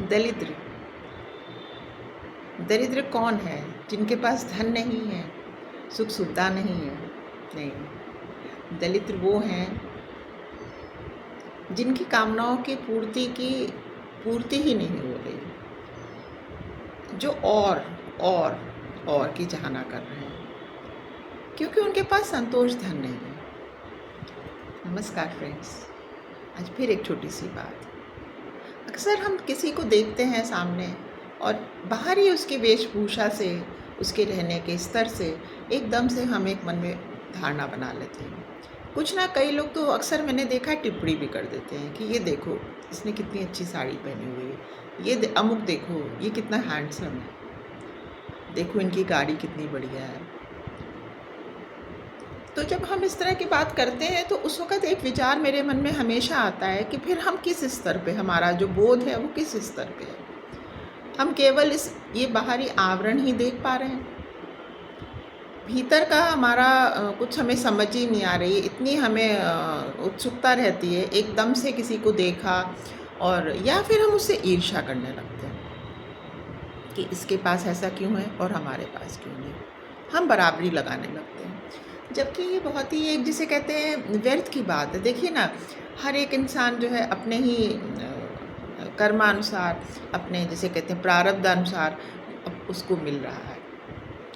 दरिद्र दरिद्र कौन है? जिनके पास धन नहीं है, सुख सुविधा नहीं है। नहीं, दरिद्र वो हैं जिनकी कामनाओं की पूर्ति ही नहीं हो रही, जो और की चाहना कर रहे हैं, क्योंकि उनके पास संतोष धन नहीं है। नमस्कार फ्रेंड्स, आज फिर एक छोटी सी बात। अक्सर हम किसी को देखते हैं सामने और बाहर ही उसकी वेशभूषा से, उसके रहने के स्तर से एकदम से हम एक मन में धारणा बना लेते हैं। कुछ ना, कई लोग तो अक्सर मैंने देखा है टिप्पणी भी कर देते हैं कि ये देखो इसने कितनी अच्छी साड़ी पहनी हुई है, ये अमुक देखो ये कितना हैंडसम है, देखो इनकी गाड़ी कितनी बढ़िया है। तो जब हम इस तरह की बात करते हैं तो उस वक़्त एक विचार मेरे मन में हमेशा आता है कि फिर हम किस स्तर पे, हमारा जो बोध है वो किस स्तर पे है। हम केवल ये बाहरी आवरण ही देख पा रहे हैं, भीतर का हमारा कुछ हमें समझ ही नहीं आ रही। इतनी हमें उत्सुकता रहती है एकदम से किसी को देखा, और या फिर हम उससे ईर्ष्या करने लगते हैं कि इसके पास ऐसा क्यों है और हमारे पास क्यों नहीं। हम बराबरी लगाने लगते हैं, जबकि ये बहुत ही एक, जिसे कहते हैं, व्यर्थ की बात है। देखिए ना, हर एक इंसान जो है अपने ही कर्मानुसार, अपने जिसे कहते हैं प्रारब्ध अनुसार उसको मिल रहा है।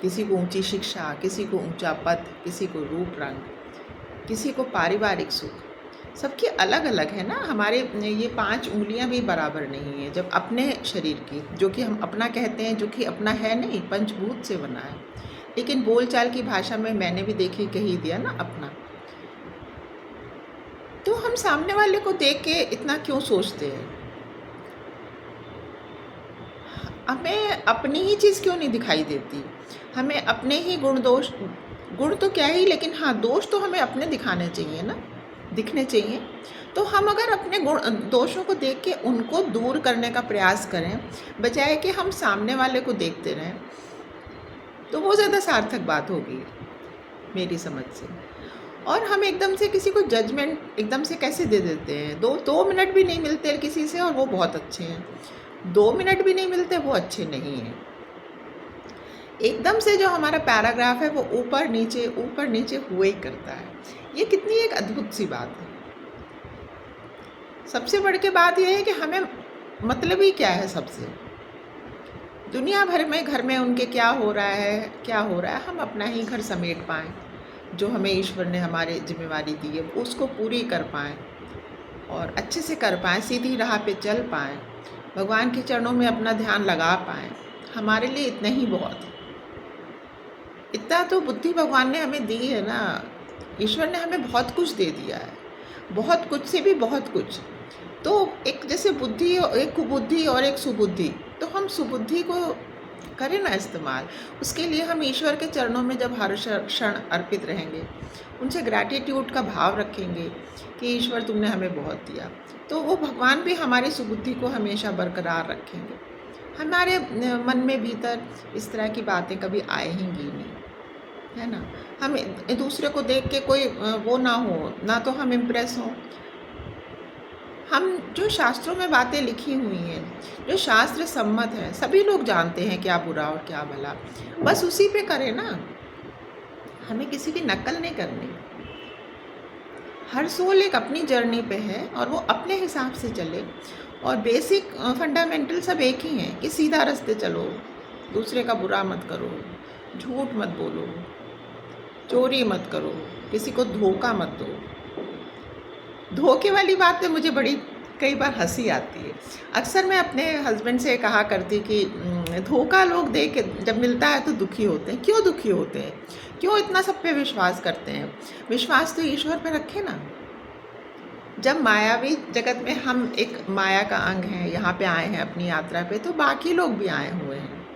किसी को ऊंची शिक्षा, किसी को ऊंचा पद, किसी को रूप रंग, किसी को पारिवारिक सुख, सबकी अलग अलग है ना। हमारे ये 5 उंगलियां भी बराबर नहीं है। जब अपने शरीर की, जो कि हम अपना कहते हैं, जो कि अपना है नहीं, पंचभूत से बना है, लेकिन बोलचाल की भाषा में मैंने भी देखी कही दिया ना अपना। तो हम सामने वाले को देख के इतना क्यों सोचते हैं? हमें अपनी ही चीज़ क्यों नहीं दिखाई देती? हमें अपने ही गुण तो क्या ही, लेकिन हाँ, दोष तो हमें अपने दिखाने चाहिए ना, दिखने चाहिए। तो हम अगर अपने दोषों को देख के उनको दूर करने का प्रयास करें, बजाय कि हम सामने वाले को देखते रहें, तो वो ज़्यादा सार्थक बात होगी मेरी समझ से। और हम एकदम से किसी को जजमेंट एकदम से कैसे दे देते हैं? 2 मिनट भी नहीं मिलते किसी से और वो बहुत अच्छे हैं, 2 मिनट भी नहीं मिलते वो अच्छे नहीं हैं। एकदम से जो हमारा पैराग्राफ है वो ऊपर नीचे हुए ही करता है। ये कितनी एक अद्भुत सी बात है। सबसे बढ़ के बात यह है कि हमें मतलब ही क्या है सबसे। दुनिया भर में घर में उनके क्या हो रहा है, हम अपना ही घर समेट पाएँ, जो हमें ईश्वर ने हमारे जिम्मेवारी दी है उसको पूरी कर पाएँ और अच्छे से कर पाएँ, सीधी राह पे चल पाएँ, भगवान के चरणों में अपना ध्यान लगा पाएँ। हमारे लिए इतना ही बहुत है। इतना तो बुद्धि भगवान ने हमें दी है ना। ईश्वर ने हमें बहुत कुछ दे दिया है, बहुत कुछ से भी बहुत कुछ। तो एक जैसे बुद्धि, एक कुबुद्धि और एक सुबुद्धि, तो हम सुबुद्धि को करें ना इस्तेमाल। उसके लिए हम ईश्वर के चरणों में जब हर क्षण अर्पित रहेंगे, उनसे ग्रैटिट्यूड का भाव रखेंगे कि ईश्वर तुमने हमें बहुत दिया, तो वो भगवान भी हमारी सुबुद्धि को हमेशा बरकरार रखेंगे। हमारे मन में भीतर इस तरह की बातें कभी आएंगी नहीं, है ना। हम दूसरे को देख के कोई वो ना हो, ना तो हम इम्प्रेस हों। हम जो शास्त्रों में बातें लिखी हुई हैं, जो शास्त्र सम्मत हैं, सभी लोग जानते हैं क्या बुरा और क्या भला, बस उसी पे करें ना। हमें किसी की नकल नहीं करनी। हर सोल एक अपनी जर्नी पे है और वो अपने हिसाब से चले, और बेसिक फंडामेंटल सब एक ही हैं कि सीधा रास्ते चलो, दूसरे का बुरा मत करो, झूठ मत बोलो, चोरी मत करो, किसी को धोखा मत दो। धोखे वाली बात पे मुझे बड़ी कई बार हंसी आती है। अक्सर मैं अपने हस्बैंड से कहा करती कि धोखा लोग दे के जब मिलता है तो दुखी होते हैं। क्यों दुखी होते हैं? क्यों इतना सब पे विश्वास करते हैं? विश्वास तो ईश्वर पे रखें ना। जब मायावी जगत में हम एक माया का अंग हैं, यहाँ पे आए हैं अपनी यात्रा पे, तो बाकी लोग भी आए हुए हैं।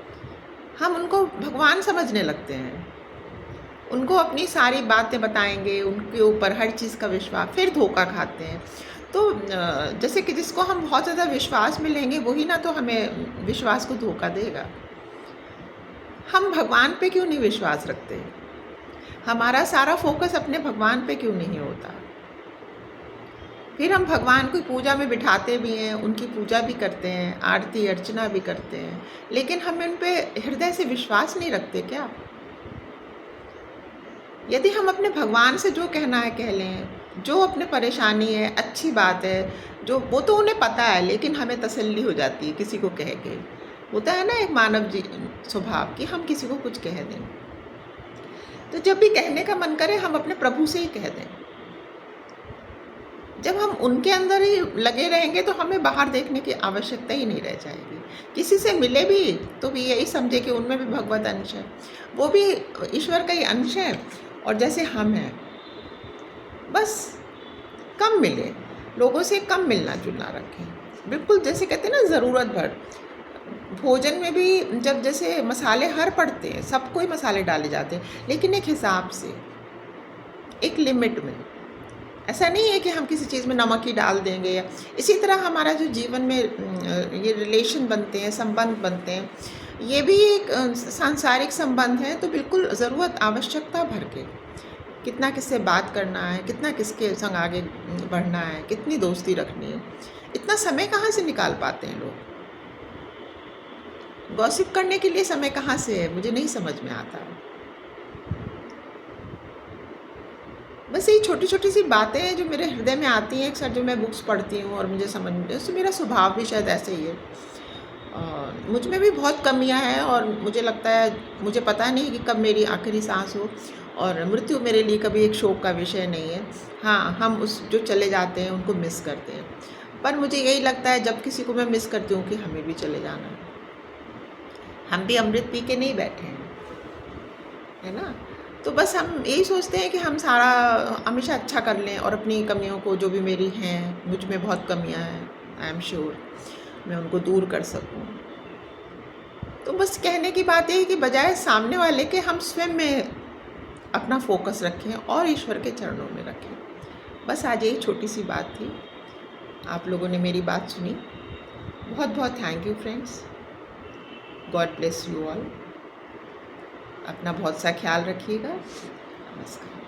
हम उनको भगवान समझने लगते हैं, उनको अपनी सारी बातें बताएंगे, उनके ऊपर हर चीज़ का विश्वास, फिर धोखा खाते हैं। तो जैसे कि जिसको हम बहुत ज़्यादा विश्वास में लेंगे वही ना तो हमें विश्वास को धोखा देगा। हम भगवान पे क्यों नहीं विश्वास रखते? हमारा सारा फोकस अपने भगवान पे क्यों नहीं होता? फिर हम भगवान को पूजा में बिठाते भी हैं, उनकी पूजा भी करते हैं, आरती अर्चना भी करते हैं, लेकिन हम उन पे हृदय से विश्वास नहीं रखते क्या? यदि हम अपने भगवान से जो कहना है कह लें, जो अपने परेशानी है, अच्छी बात है, जो वो तो उन्हें पता है, लेकिन हमें तसल्ली हो जाती है किसी को कह के। होता है ना एक मानव स्वभाव कि हम किसी को कुछ कह दें। तो जब भी कहने का मन करे हम अपने प्रभु से ही कह दें। जब हम उनके अंदर ही लगे रहेंगे तो हमें बाहर देखने की आवश्यकता ही नहीं रह जाएगी। किसी से मिले भी तो भी यही समझे कि उनमें भी भगवत अंश है, वो भी ईश्वर का ही अंश है और जैसे हम हैं। बस कम मिले, लोगों से कम मिलना जुलना रखें। बिल्कुल जैसे कहते हैं ना ज़रूरत भर। भोजन में भी जब जैसे मसाले हर पड़ते हैं, सबको ही मसाले डाले जाते हैं, लेकिन एक हिसाब से, एक लिमिट में। ऐसा नहीं है कि हम किसी चीज़ में नमक ही डाल देंगे। या इसी तरह हमारा जो जीवन में ये रिलेशन बनते हैं, संबंध बनते हैं, ये भी एक सांसारिक संबंध है, तो बिल्कुल ज़रूरत आवश्यकता भर के कितना किससे बात करना है, कितना किसके संग आगे बढ़ना है, कितनी दोस्ती रखनी है, इतना समय कहाँ से निकाल पाते हैं लोग? गॉसिप करने के लिए समय कहाँ से है, मुझे नहीं समझ में आता। बस यही छोटी छोटी सी बातें हैं जो मेरे हृदय में आती हैं अक्सर, जो मैं बुक्स पढ़ती हूँ और मुझे समझ में, उससे मेरा स्वभाव भी शायद ऐसे ही है। मुझ में भी बहुत कमियां हैं और मुझे लगता है, मुझे पता नहीं कि कब मेरी आखिरी सांस हो, और मृत्यु मेरे लिए कभी एक शोक का विषय नहीं है। हाँ, हम उस जो चले जाते हैं उनको मिस करते हैं, पर मुझे यही लगता है जब किसी को मैं मिस करती हूँ कि हमें भी चले जाना है। हम भी अमृत पी के नहीं बैठे हैं, है ना? तो बस हम यही सोचते हैं कि हम सारा हमेशा अच्छा कर लें और अपनी कमियों को, जो भी मेरी हैं, मुझ में बहुत कमियां हैं, आई एम श्योर मैं उनको दूर कर सकूं। तो बस कहने की बात यह है कि बजाय सामने वाले के, हम स्वयं में अपना फोकस रखें और ईश्वर के चरणों में रखें। बस आज यही छोटी सी बात थी, आप लोगों ने मेरी बात सुनी। बहुत बहुत thank you friends. God bless you all. अपना बहुत सा ख्याल रखिएगा। नमस्कार।